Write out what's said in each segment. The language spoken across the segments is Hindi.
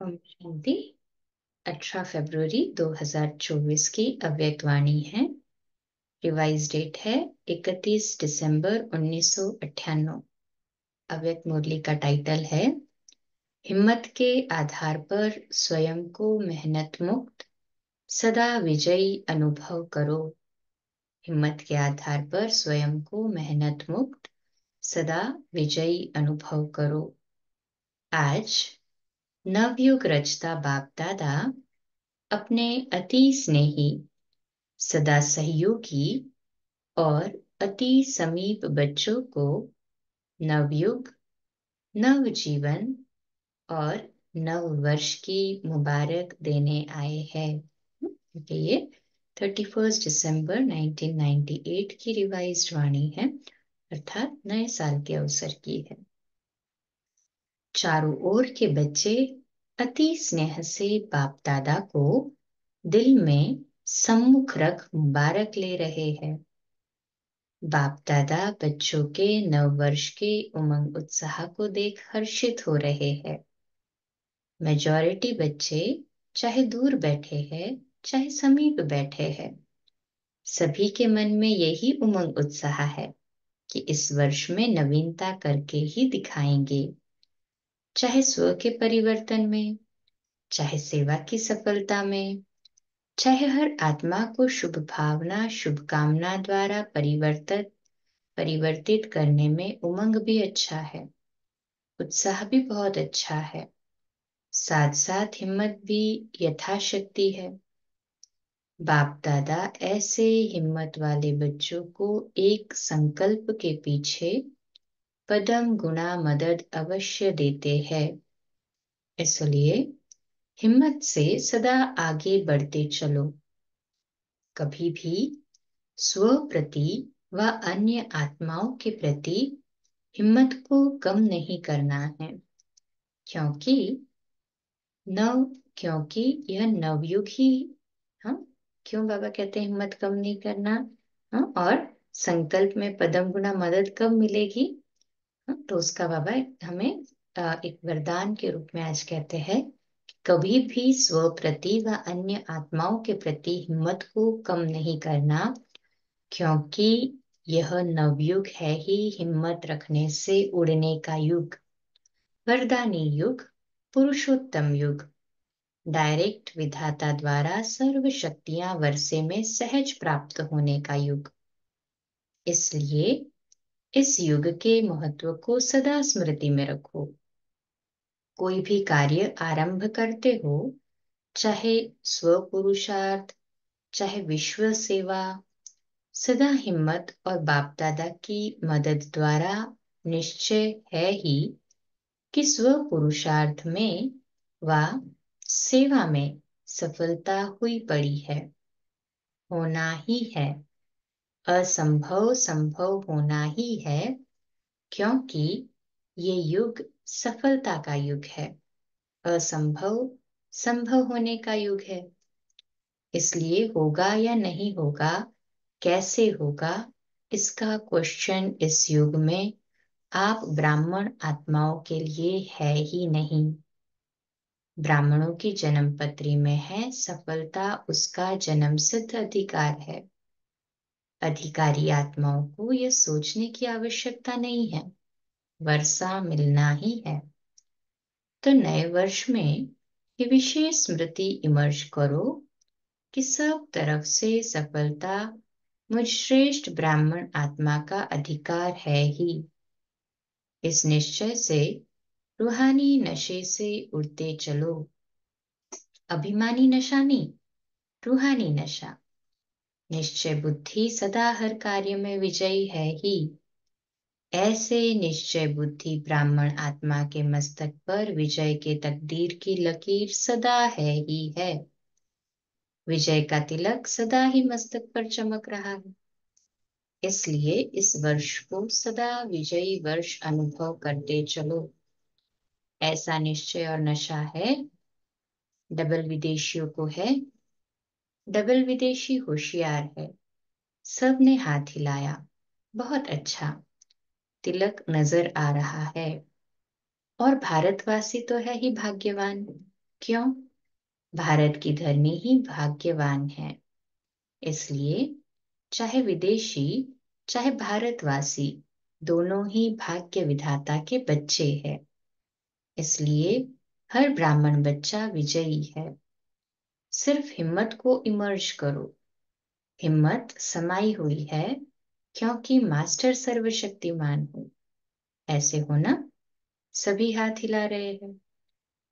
ओम शांति। 18 फरवरी 2024 की अव्यक्त वाणी है। रिवाइज डेट है 31 दिसंबर 1998। अव्यक्त मुरली का टाइटल है हिम्मत के आधार पर स्वयं को मेहनत मुक्त सदा विजयी अनुभव करो। हिम्मत के आधार पर स्वयं को मेहनत मुक्त सदा विजयी अनुभव करो। आज नवयुग रचता बाप दादा अपने अति स्नेही, सदा सहयोगी और अति समीप बच्चों को नवयुग, नव जीवन और नव वर्ष की मुबारक देने आए हैं। ये 31 दिसंबर 1998 की रिवाइज्ड वाणी है, अर्थात नए साल के अवसर की है। चारों ओर के बच्चे अति स्नेह से बाप दादा को दिल में सम्मुख रख मुबारक ले रहे हैं। बाप दादा बच्चों के नव वर्ष के उमंग उत्साह को देख हर्षित हो रहे हैं। मेजॉरिटी बच्चे चाहे दूर बैठे हैं चाहे समीप बैठे हैं, सभी के मन में यही उमंग उत्साह है कि इस वर्ष में नवीनता करके ही दिखाएंगे। चाहे स्व के परिवर्तन में, चाहे सेवा की सफलता में, चाहे हर आत्मा को शुभ भावना शुभकामना द्वारा परिवर्तित करने में उमंग भी अच्छा है, उत्साह भी बहुत अच्छा है, साथ साथ हिम्मत भी यथाशक्ति है। बाप दादा ऐसे हिम्मत वाले बच्चों को एक संकल्प के पीछे पदम गुना मदद अवश्य देते हैं। इसलिए हिम्मत से सदा आगे बढ़ते चलो। कभी भी स्व प्रति व अन्य आत्माओं के प्रति हिम्मत को कम नहीं करना है, क्योंकि क्योंकि यह नवयुग ही। हाँ, क्यों बाबा कहते हैं हिम्मत कम नहीं करना? हाँ, और संकल्प में पदम गुना मदद कब मिलेगी? हाँ, तो उसका बाबा हमें एक वरदान के रूप में आज कहते हैं, कभी भी स्व प्रति व अन्य आत्माओं के प्रति हिम्मत को कम नहीं करना, क्योंकि यह नवयुग है ही हिम्मत रखने से उड़ने का युग, वरदानी युग, पुरुषोत्तम युग, डायरेक्ट विधाता द्वारा सर्व शक्तियां वर्षे में सहज प्राप्त होने का युग। इसलिए इस युग के महत्व को सदा स्मृति में रखो। कोई भी कार्य आरंभ करते हो, चाहे स्व पुरुषार्थ, चाहे विश्व सेवा, सदा हिम्मत और बाप दादा की मदद द्वारा निश्चय है ही कि स्व पुरुषार्थ में व सेवा में सफलता हुई पड़ी है, होना ही है। असंभव संभव होना ही है, क्योंकि ये युग सफलता का युग है, असंभव संभव होने का युग है। इसलिए होगा या नहीं होगा, कैसे होगा, इसका क्वेश्चन इस युग में आप ब्राह्मण आत्माओं के लिए है ही नहीं। ब्राह्मणों की जन्म पत्री में है सफलता उसका जन्म सिद्ध अधिकार है। अधिकारी आत्माओं को यह सोचने की आवश्यकता नहीं है, वर्षा मिलना ही है। तो नए वर्ष में ये विशेष स्मृति इमर्ज करो कि सब तरफ से सफलता मुझ श्रेष्ठ ब्राह्मण आत्मा का अधिकार है ही। इस निश्चय से रूहानी नशे से उड़ते चलो। अभिमानी नशा नहीं, रूहानी नशा। निश्चय बुद्धि सदा हर कार्य में विजयी है ही। ऐसे निश्चय बुद्धि ब्राह्मण आत्मा के मस्तक पर विजय के तकदीर की लकीर सदा है ही है। विजय का तिलक सदा ही मस्तक पर चमक रहा है। इसलिए इस वर्ष को सदा विजयी वर्ष अनुभव करते चलो। ऐसा निश्चय और नशा है, डबल विदेशियों को है। डबल विदेशी होशियार है, सबने हाथ हिलाया, बहुत अच्छा, तिलक नजर आ रहा है। और भारतवासी तो है ही भाग्यवान, क्यों? भारत की धरनी ही भाग्यवान है। इसलिए चाहे विदेशी चाहे भारतवासी, दोनों ही भाग्य विधाता के बच्चे हैं। इसलिए हर ब्राह्मण बच्चा विजयी है। सिर्फ हिम्मत को इमर्ज करो। हिम्मत समाई हुई है, क्योंकि मास्टर सर्वशक्तिमान हो। ऐसे हो ना? सभी हाथ हिला रहे हैं।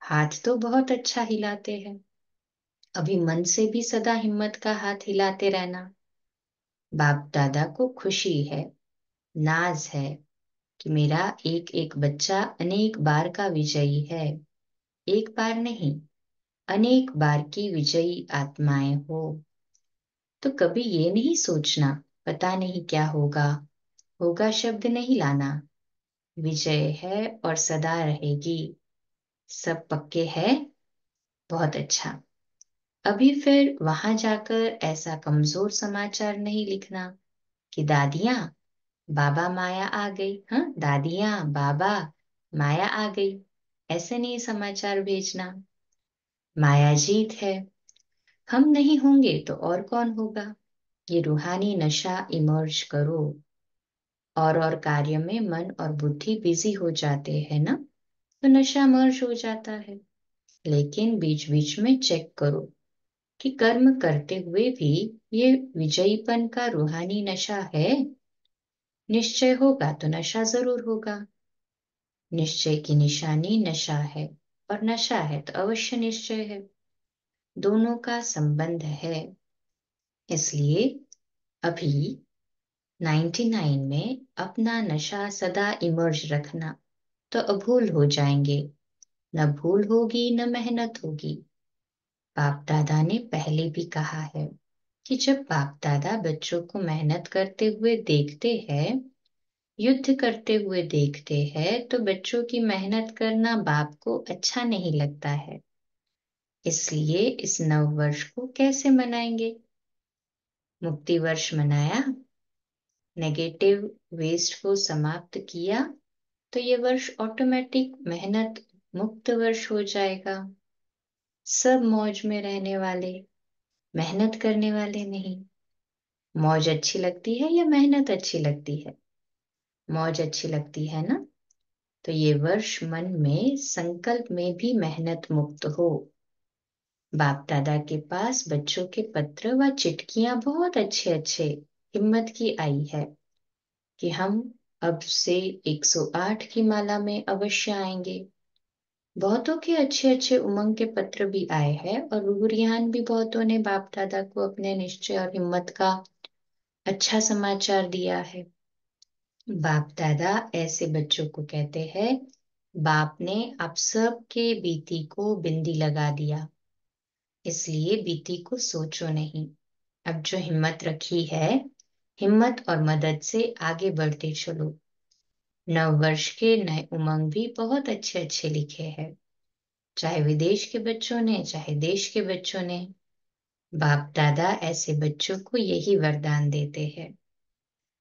हाथ तो बहुत अच्छा हिलाते हैं। अभी मन से भी सदा हिम्मत का हाथ हिलाते रहना। बाप दादा को खुशी है, नाज है कि मेरा एक एक बच्चा अनेक बार का विजयी है। एक बार नहीं, अनेक बार की विजयी आत्माएं हो। तो कभी ये नहीं सोचना पता नहीं क्या होगा। होगा शब्द नहीं लाना। विजय है और सदा रहेगी। सब पक्के है? बहुत अच्छा। अभी फिर वहां जाकर ऐसा कमजोर समाचार नहीं लिखना कि दादियां बाबा माया आ गई। हाँ, दादियां बाबा माया आ गई, ऐसे नहीं समाचार भेजना। माया जीत है। हम नहीं होंगे तो और कौन होगा? ये रूहानी नशा इमर्ज करो। और कार्य में मन और बुद्धि बिजी हो जाते हैं ना, तो नशा मर्ज हो जाता है। लेकिन बीच बीच में चेक करो कि कर्म करते हुए भी ये विजयीपन का रूहानी नशा है। निश्चय होगा तो नशा जरूर होगा। निश्चय की निशानी नशा है, और नशा है तो अवश्य निश्चय है। दोनों का संबंध है। इसलिए अभी 99 में अपना नशा सदा इमर्ज रखना, तो अभूल हो जाएंगे। न भूल होगी न मेहनत होगी। बाप दादा ने पहले भी कहा है कि जब बाप दादा बच्चों को मेहनत करते हुए देखते हैं, युद्ध करते हुए देखते हैं, तो बच्चों की मेहनत करना बाप को अच्छा नहीं लगता है। इसलिए इस नव वर्ष को कैसे मनाएंगे? मुक्ति वर्ष मनाया, नेगेटिव वेस्ट को समाप्त किया, तो ये वर्ष ऑटोमेटिक मेहनत मुक्त वर्ष हो जाएगा। सब मौज में रहने वाले, मेहनत करने वाले नहीं। मौज अच्छी लगती है या मेहनत अच्छी लगती है? मौज अच्छी लगती है ना? तो ये वर्ष मन में संकल्प में भी मेहनत मुक्त हो। बाप दादा के पास बच्चों के पत्र व चिट्ठियां बहुत अच्छे अच्छे हिम्मत की आई है कि हम अब से 108 की माला में अवश्य आएंगे। बहुतों के अच्छे अच्छे उमंग के पत्र भी आए हैं, और रूहरियान भी बहुतों ने बाप दादा को अपने निश्चय और हिम्मत का अच्छा समाचार दिया है। बाप दादा ऐसे बच्चों को कहते हैं, बाप ने आप सब के बीती को बिंदी लगा दिया, इसलिए बीती को सोचो नहीं। अब जो हिम्मत रखी है, हिम्मत और मदद से आगे बढ़ते चलो। नव वर्ष के नए उमंग भी बहुत अच्छे अच्छे लिखे हैं, चाहे विदेश के बच्चों ने चाहे देश के बच्चों ने। बाप दादा ऐसे बच्चों को यही वरदान देते हैं।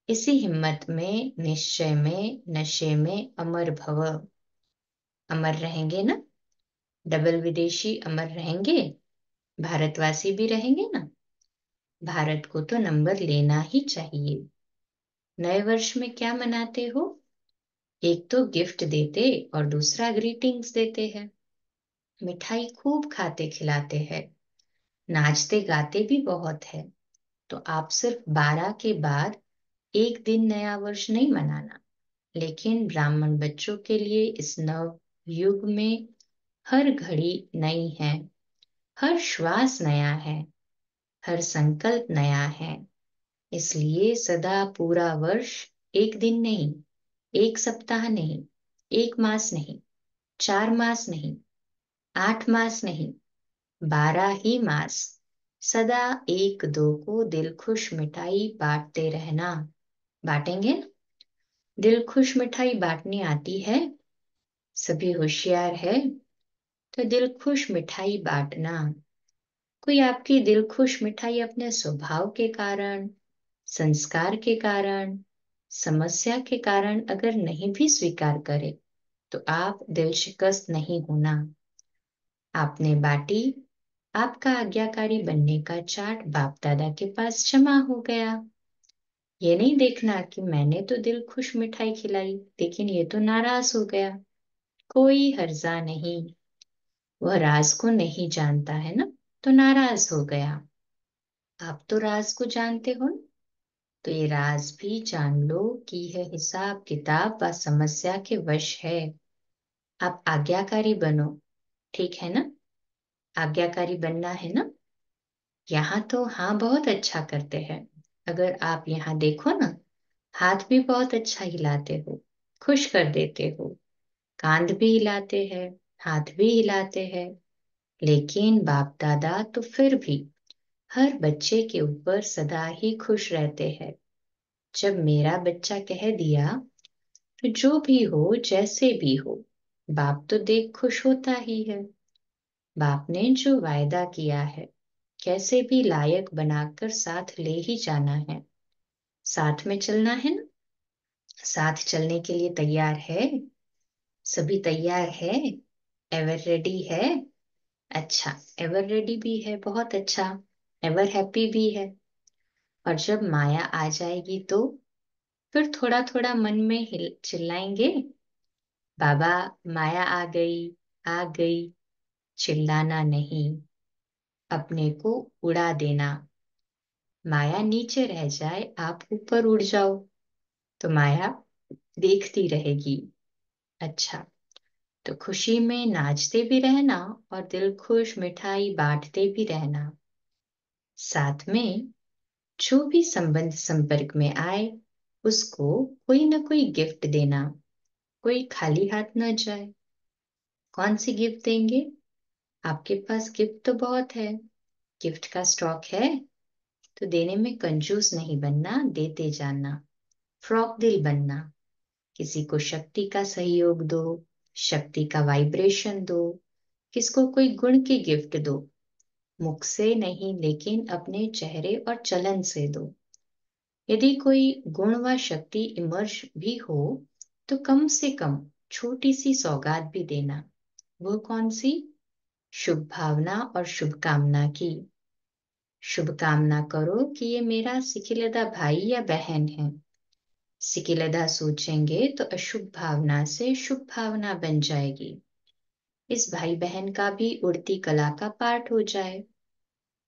इसी हिम्मत में, निश्चय में, नशे में अमर भव। अमर रहेंगे ना? डबल विदेशी अमर रहेंगे, भारतवासी भी रहेंगे ना? भारत को तो नंबर लेना ही चाहिए। नए वर्ष में क्या मनाते हो? एक तो गिफ्ट देते और दूसरा ग्रीटिंग्स देते हैं। मिठाई खूब खाते खिलाते हैं, नाचते गाते भी बहुत है। तो आप सिर्फ 12 के बाद एक दिन नया वर्ष नहीं मनाना, लेकिन ब्राह्मण बच्चों के लिए इस नव युग में हर घड़ी नई है, हर श्वास नया है, हर संकल्प नया है। इसलिए सदा पूरा वर्ष, एक दिन नहीं, एक सप्ताह नहीं, एक मास नहीं, 4 मास नहीं, 8 मास नहीं, 12 ही मास, सदा एक दो को दिल खुश मिठाई बांटते रहना। बांटेंगे ना? दिल खुश मिठाई बांटनी आती है? सभी होशियार है? तो दिल खुश मिठाई बांटना। कोई आपकी दिल खुश मिठाई अपने स्वभाव के कारण, संस्कार के कारण, समस्या के कारण अगर नहीं भी स्वीकार करे, तो आप दिल शिकस्त नहीं होना। आपने बाटी, आपका आज्ञाकारी बनने का चार्ट बाप दादा के पास जमा हो गया। ये नहीं देखना कि मैंने तो दिल खुश मिठाई खिलाई लेकिन ये तो नाराज हो गया। कोई हर्जा नहीं, वह राज को नहीं जानता है ना, तो नाराज हो गया। आप तो राज को जानते हो ना, तो ये राज भी जान लो कि यह हिसाब किताब व समस्या के वश है। आप आज्ञाकारी बनो, ठीक है ना? आज्ञाकारी बनना है ना? यहाँ तो हाँ बहुत अच्छा करते हैं। अगर आप यहाँ देखो ना, हाथ भी बहुत अच्छा हिलाते हो, खुश कर देते हो, कांध भी हिलाते हैं, हाथ भी हिलाते हैं। लेकिन बाप दादा तो फिर भी हर बच्चे के ऊपर सदा ही खुश रहते हैं। जब मेरा बच्चा कह दिया तो जो भी हो जैसे भी हो, बाप तो देख खुश होता ही है। बाप ने जो वायदा किया है, कैसे भी लायक बनाकर साथ ले ही जाना है। साथ में चलना है ना? साथ चलने के लिए तैयार है? सभी तैयार है? एवर रेडी है? अच्छा, एवर रेडी भी है, बहुत अच्छा। एवर हैप्पी भी है। और जब माया आ जाएगी तो फिर थोड़ा थोड़ा मन में हिल चिल्लाएंगे, बाबा माया आ गई, आ गई। चिल्लाना नहीं, अपने को उड़ा देना। माया नीचे रह जाए, आप ऊपर उड़ जाओ, तो माया देखती रहेगी। अच्छा, तो खुशी में नाचते भी रहना और दिल खुश मिठाई बांटते भी रहना। साथ में जो भी संबंध संपर्क में आए उसको कोई ना कोई गिफ्ट देना, कोई खाली हाथ न जाए। कौन सी गिफ्ट देंगे? आपके पास गिफ्ट तो बहुत है, गिफ्ट का स्टॉक है, तो देने में कंजूस नहीं बनना, देते जाना। फ्रॉक दिल बनना, किसी को शक्ति का सहयोग दो, शक्ति का वाइब्रेशन दो, किसको कोई गुण की गिफ्ट दो। मुख से नहीं लेकिन अपने चेहरे और चलन से दो। यदि कोई गुण व शक्ति इमर्ज भी हो तो कम से कम छोटी सी सौगात भी देना। वो कौन सी? शुभ भावना और शुभकामना की। शुभकामना करो कि ये मेरा सिकिलदा भाई या बहन है। सिकिलदा सोचेंगे तो अशुभ भावना से शुभ भावना बन जाएगी। इस भाई बहन का भी उड़ती कला का पाठ हो जाए।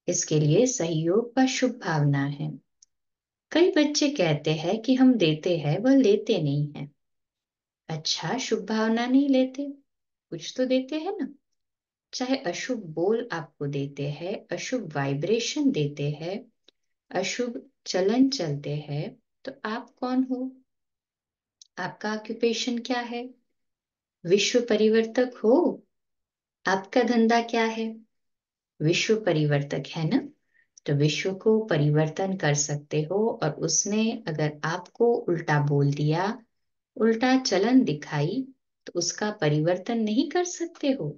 इसके लिए सहयोग व शुभ भावना है। कई बच्चे कहते हैं कि हम देते हैं, वह लेते नहीं है। अच्छा, शुभ भावना नहीं लेते, कुछ तो देते हैं ना। चाहे अशुभ बोल आपको देते हैं, अशुभ वाइब्रेशन देते हैं, अशुभ चलन चलते हैं, तो आप कौन हो? आपका ऑक्यूपेशन क्या है? विश्व परिवर्तक हो? आपका धंधा क्या है? विश्व परिवर्तक है ना, तो विश्व को परिवर्तन कर सकते हो। और उसने अगर आपको उल्टा बोल दिया, उल्टा चलन दिखाई, तो उसका परिवर्तन नहीं कर सकते हो?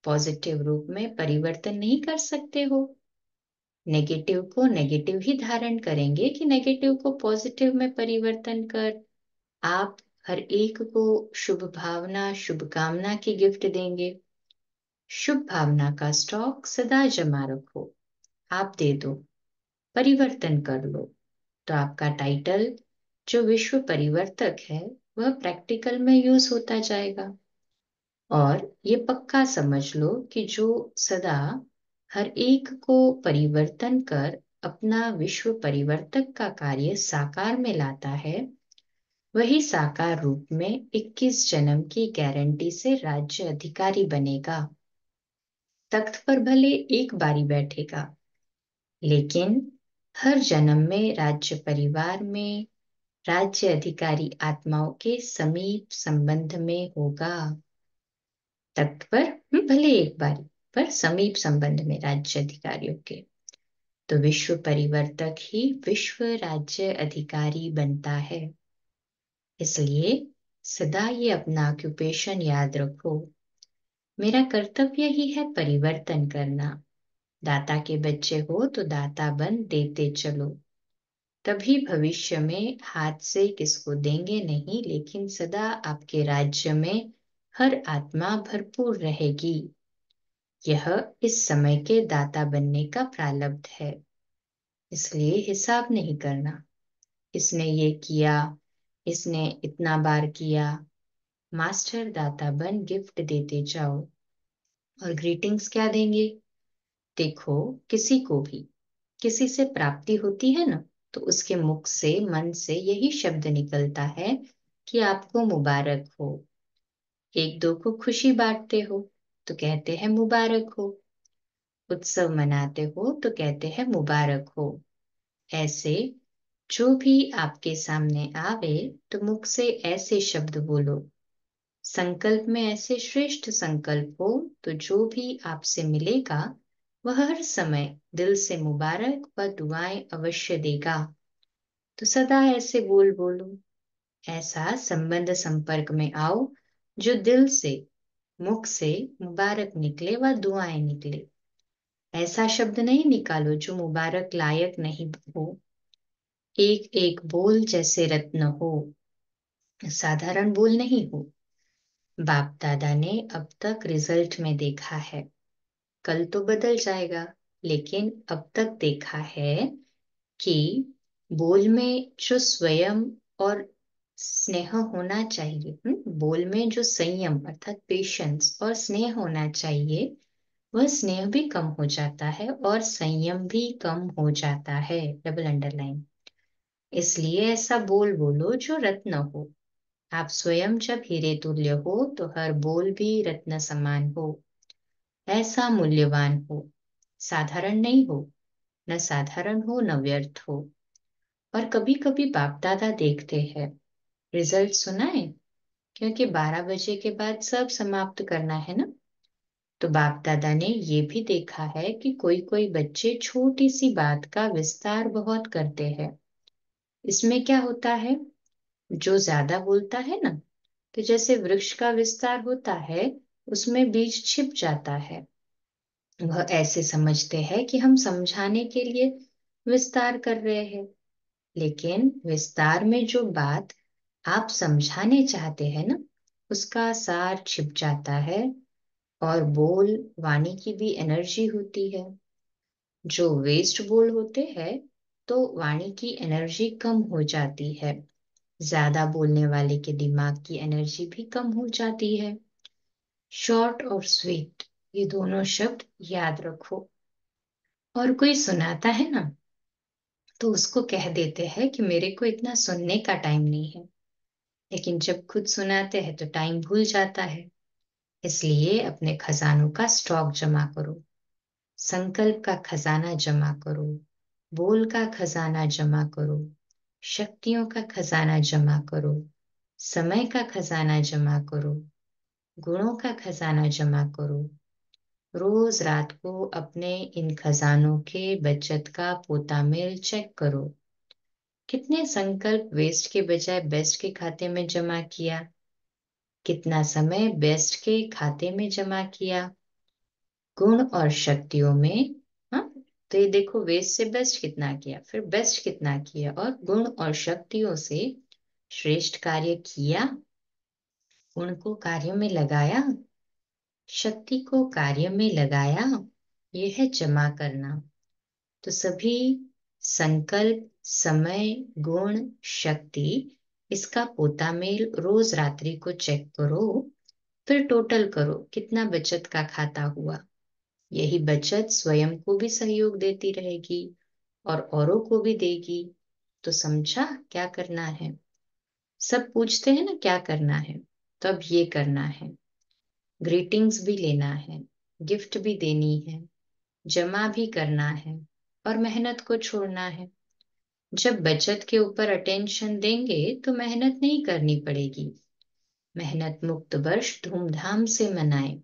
पॉजिटिव रूप में परिवर्तन नहीं कर सकते हो? नेगेटिव को नेगेटिव ही धारण करेंगे कि नेगेटिव को पॉजिटिव में परिवर्तन कर आप हर एक को शुभ भावना शुभकामना की गिफ्ट देंगे। शुभ भावना का स्टॉक सदा जमा रखो, आप दे दो, परिवर्तन कर लो, तो आपका टाइटल जो विश्व परिवर्तक है वह प्रैक्टिकल में यूज होता जाएगा। और ये पक्का समझ लो कि जो सदा हर एक को परिवर्तन कर अपना विश्व परिवर्तक का कार्य साकार में लाता है, वही साकार रूप में 21 जन्म की गारंटी से राज्य अधिकारी बनेगा। तख्त पर भले एक बारी बैठेगा, लेकिन हर जन्म में राज्य परिवार में राज्य अधिकारी आत्माओं के समीप संबंध में होगा। तख्त पर भले एक बारी, पर समीप संबंध में राज्य अधिकारियों के। तो विश्व परिवर्तक ही विश्व राज्य अधिकारी बनता है। इसलिए सदा ये अपना ऑक्यूपेशन याद रखो। मेरा कर्तव्य ही है परिवर्तन करना। दाता के बच्चे हो तो दाता बन देते चलो, तभी भविष्य में हाथ से किसको देंगे नहीं, लेकिन सदा आपके राज्य में हर आत्मा भरपूर रहेगी। यह इस समय के दाता बनने का प्रारब्ध है, इसलिए हिसाब नहीं करना। इसने ये किया, इसने इतना बार किया। मास्टर दाता बन गिफ्ट देते जाओ। और ग्रीटिंग्स क्या देंगे? देखो, किसी को भी किसी से प्राप्ति होती है ना, तो उसके मुख से, मन से यही शब्द निकलता है कि आपको मुबारक हो। एक दो को खुशी बांटते हो तो कहते हैं मुबारक हो। उत्सव मनाते हो तो कहते हैं मुबारक हो। ऐसे जो भी आपके सामने आवे तो मुख से ऐसे शब्द बोलो। संकल्प में ऐसे श्रेष्ठ संकल्प हो तो जो भी आपसे मिलेगा वह हर समय दिल से मुबारक व दुआएं अवश्य देगा। तो सदा ऐसे बोल बोलो। ऐसा संबंध संपर्क में आओ जो दिल से, मुख से मुबारक निकले व दुआएं निकले। ऐसा शब्द नहीं निकालो जो मुबारक लायक नहीं हो। एक एक बोल जैसे रत्न हो, साधारण बोल नहीं हो। बाप दादा ने अब तक रिजल्ट में देखा है, कल तो बदल जाएगा, लेकिन अब तक देखा है कि बोल में जो स्वयं और स्नेह होना चाहिए, बोल में जो संयम अर्थात पेशेंस और स्नेह होना चाहिए, वह स्नेह भी कम हो जाता है और संयम भी कम हो जाता है। Double underline. इसलिए ऐसा बोल बोलो जो रत्न हो। आप स्वयं जब हीरे तुल्य हो तो हर बोल भी रत्न समान हो। ऐसा मूल्यवान हो, साधारण नहीं हो, न साधारण हो न व्यर्थ हो। और कभी कभी बाप दादा देखते हैं, रिजल्ट सुनाए, क्योंकि 12 बजे के बाद सब समाप्त करना है ना। तो बाप दादा ने ये भी देखा है कि कोई कोई बच्चे छोटी सी बात का विस्तार बहुत करते हैं। इसमें क्या होता है, जो ज्यादा बोलता है ना, तो जैसे वृक्ष का विस्तार होता है, उसमें बीज छिप जाता है। वह ऐसे समझते हैं कि हम समझाने के लिए विस्तार कर रहे हैं, लेकिन विस्तार में जो बात आप समझाने चाहते हैं ना, उसका सार छिप जाता है। और बोल वाणी की भी एनर्जी होती है। जो वेस्ट बोल होते हैं तो वाणी की एनर्जी कम हो जाती है। ज्यादा बोलने वाले के दिमाग की एनर्जी भी कम हो जाती है। शॉर्ट और स्वीट, ये दोनों शब्द याद रखो। और कोई सुनाता है ना, तो उसको कह देते हैं कि मेरे को इतना सुनने का टाइम नहीं है, लेकिन जब खुद सुनाते हैं तो टाइम भूल जाता है। इसलिए अपने खजानों का स्टॉक जमा करो। संकल्प का खजाना जमा करो, बोल का खजाना जमा करो, शक्तियों का खजाना जमा करो, समय का खजाना जमा करो, गुणों का खजाना जमा करो। रोज रात को अपने इन खजानों के बचत का पोता मेल चेक करो। कितने संकल्प वेस्ट के बजाय बेस्ट के खाते में जमा किया, कितना समय बेस्ट के खाते में जमा किया। गुण और शक्तियों में, हाँ, तो ये देखो वेस्ट से बेस्ट कितना किया, फिर बेस्ट कितना किया, और गुण और शक्तियों से श्रेष्ठ कार्य किया। गुण को कार्य में लगाया, शक्ति को कार्य में लगाया। यह है जमा करना। तो सभी संकल्प, समय, गुण, शक्ति, इसका पोता मेल रोज रात्रि को चेक करो। फिर टोटल करो कितना बचत का खाता हुआ। यही बचत स्वयं को भी सहयोग देती रहेगी और औरों को भी देगी। तो समझा क्या करना है? सब पूछते हैं ना क्या करना है, तो अब ये करना है। ग्रीटिंग्स भी लेना है, गिफ्ट भी देनी है, जमा भी करना है, और मेहनत को छोड़ना है। जब बचत के ऊपर अटेंशन देंगे तो मेहनत नहीं करनी पड़ेगी। मेहनत मुक्त वर्ष धूमधाम से मनाएं,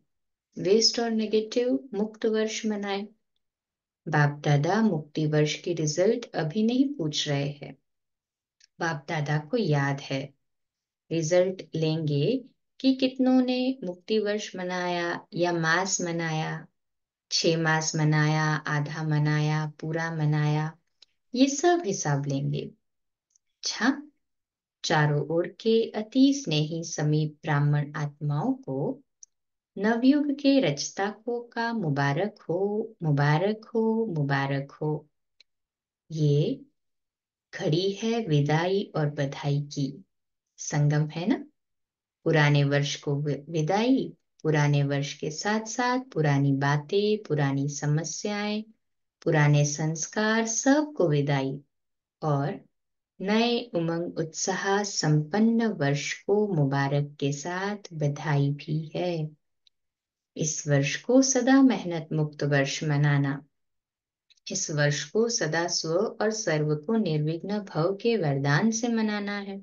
वेस्ट और नेगेटिव मुक्त वर्ष मनाएं। बाप दादा मुक्ति वर्ष की रिजल्ट अभी नहीं पूछ रहे हैं। बाप दादा को याद है, रिजल्ट लेंगे कि कितनों ने मुक्ति वर्ष मनाया या मास मनाया, 6 मास मनाया, आधा मनाया, पूरा मनाया। ये सब हिसाब लेंगे। अच्छा, चारों ओर के अति स्नेही समीप ब्राह्मण आत्माओं को नवयुग के रचताओं का मुबारक हो, मुबारक हो, मुबारक हो। ये घड़ी है विदाई और बधाई की, संगम है ना। पुराने वर्ष को विदाई, पुराने वर्ष के साथ साथ पुरानी बातें, पुरानी समस्याएं, पुराने संस्कार, सबको विदाई। और नए उमंग उत्साह संपन्न वर्ष को मुबारक के साथ बधाई भी है। इस वर्ष को सदा मेहनत मुक्त वर्ष मनाना, इस वर्ष को सदा स्व और सर्व को निर्विघ्न भव के वरदान से मनाना है।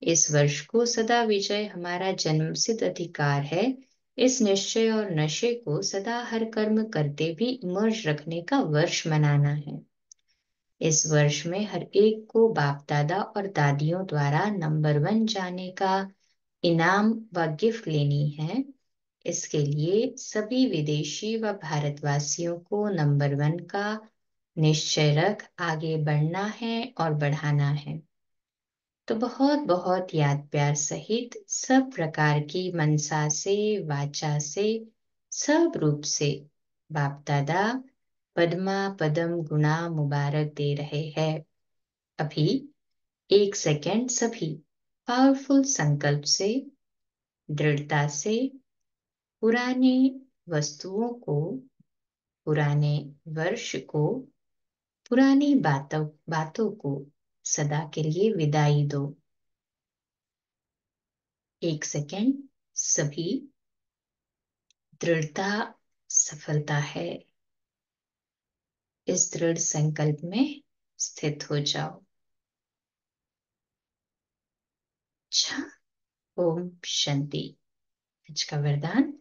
इस वर्ष को सदा विजय हमारा जन्मसिद्ध अधिकार है। इस निश्चय और नशे को सदा हर कर्म करते भी इमर्ज रखने का वर्ष मनाना है। इस वर्ष में हर एक को बाप दादा और दादियों द्वारा नंबर 1 जाने का इनाम व गिफ्ट लेनी है। इसके लिए सभी विदेशी व भारतवासियों को नंबर 1 का निश्चय रख आगे बढ़ना है और बढ़ाना है। तो बहुत बहुत याद प्यार सहित सब प्रकार की मनसा से, वाचा से, सब रूप से बाप दादा पद्मा पदम गुणा मुबारक दे रहे हैं। अभी 1 सेकेंड सभी पावरफुल संकल्प से, दृढ़ता से पुराने वस्तुओं को, पुराने वर्ष को, पुरानी बातों को सदा के लिए विदाई दो। 1 सेकेंड सभी, दृढ़ता सफलता है। इस दृढ़ संकल्प में स्थित हो जाओ। अच्छा, ओम शांति। आज का वरदान,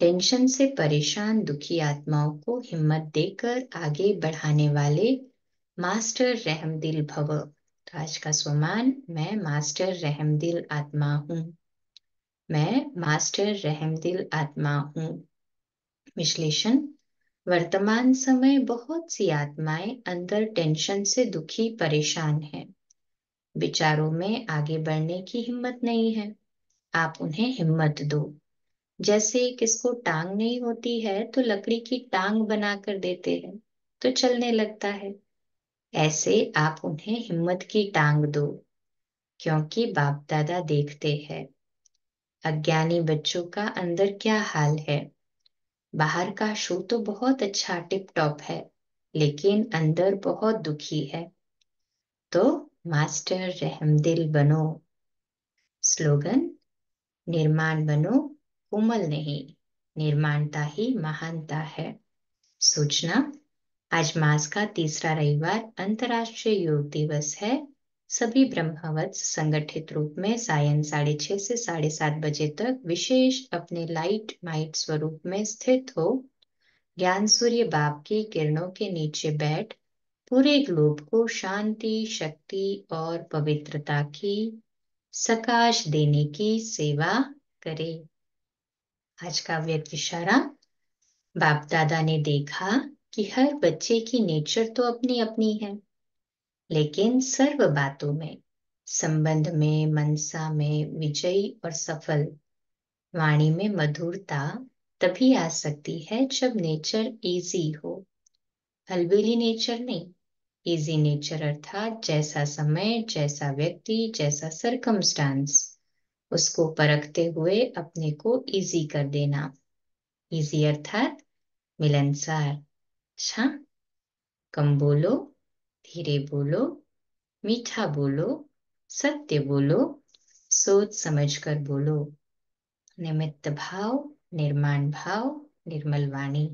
टेंशन से परेशान दुखी आत्माओं को हिम्मत देकर आगे बढ़ाने वाले मास्टर रहमदिल भव। तो आज का स्वमान, मैं मास्टर रहमदिल आत्मा हूँ। मैं मास्टर रहमदिल आत्मा हूँ। विश्लेषण, वर्तमान समय बहुत सी आत्माएं अंदर टेंशन से दुखी परेशान हैं। विचारों में आगे बढ़ने की हिम्मत नहीं है। आप उन्हें हिम्मत दो। जैसे किसको टांग नहीं होती है तो लकड़ी की टांग बनाकर देते हैं तो चलने लगता है। ऐसे आप उन्हें हिम्मत की टांग दो, क्योंकि बाप दादा देखते हैं अज्ञानी बच्चों का अंदर क्या हाल है। बाहर का शो तो बहुत अच्छा टिप टॉप है, लेकिन अंदर बहुत दुखी है। तो मास्टर रहमदिल बनो। स्लोगन, निर्माण बनो, कोमल नहीं। निर्माणता ही महानता है। सूचना, आज मास का तीसरा रविवार अंतर्राष्ट्रीय योग दिवस है। सभी ब्रह्मवत्स संगठित रूप में सायं 6:30 से 7:30 बजे तक विशेष अपने लाइट माइट स्वरूप में स्थित हो ज्ञान सूर्य बाप की किरणों के नीचे बैठ पूरे ग्लोब को शांति, शक्ति और पवित्रता की सकाश देने की सेवा करे। आज का व्यक्त इशारा, बाप दादा ने देखा कि हर बच्चे की नेचर तो अपनी अपनी है, लेकिन सर्व बातों में, संबंध में, मनसा में विजयी और सफल, वाणी में मधुरता तभी आ सकती है जब नेचर इजी हो। अलबेली नेचर नहीं, इजी नेचर अर्थात जैसा समय, जैसा व्यक्ति, जैसा सरकमस्टांस, उसको परखते हुए अपने को इजी कर देना। इजी अर्थात मिलनसार। अच्छा, कम बोलो, धीरे बोलो, मीठा बोलो, सत्य बोलो, सोच समझ कर बोलो। निमित्त भाव, निर्माण भाव, निर्मल वाणी।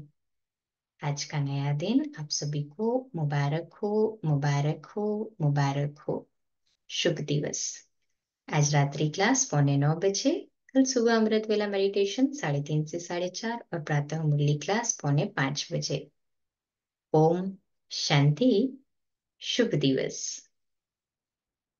आज का नया दिन आप सभी को मुबारक हो, मुबारक हो, मुबारक हो। शुभ दिवस। आज रात्रि क्लास 8:45 बजे, कल सुबह अमृत वेला मेडिटेशन 3:30 से 4:30 और प्रातः मुरली क्लास 4:45 बजे। ओम शांति। शुभ दिवस।